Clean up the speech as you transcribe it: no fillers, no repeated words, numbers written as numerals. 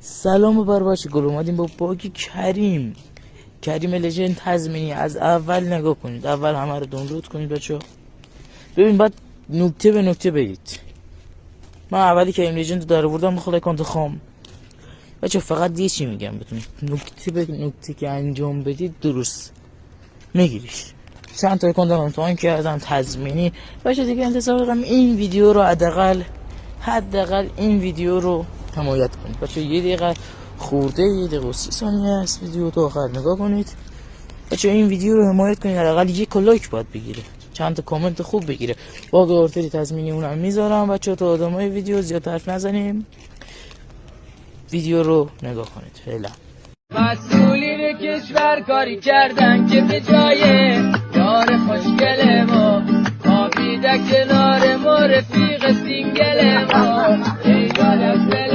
سلام بر بچه گل، اومدیم با باگ کریم لژند تضمینی. از اول نگاه کنید، اول همه رو دانلود کنید بچه. ببین بعد نکته به نکته برید. من اولی کریم لژند رو در آوردم بخواد اکانت خام بچه. فقط یه چی میگم بهتون، نکته به نکته که انجام بدید درست میگیریش. چند تا اکانت امتحان کردم تضمینی بچه دیگه. انتظار دارم این ویدیو رو حداقل این ویدیو رو حمایت کنید بچه. یه دقیقه خورده، 1 دقیقه و 30 ثانیه است ویدیو تا آخر نگاه کنید بچه. این ویدیو رو حمایت کنید، حداقل 1 لایک باید بگیره، چند تا کامنت خوب بگیره. باگ آرتری تضمینی اونم میذارم بچه. تا ادامه ویدیو زیاد حرف نزنیم، ویدیو رو نگاه کنید. فعلا مسئولین کشور کاری کردن که به جای یار خوشگل ما خوابیده کنار ما رفیق سینگل ما. ای یادت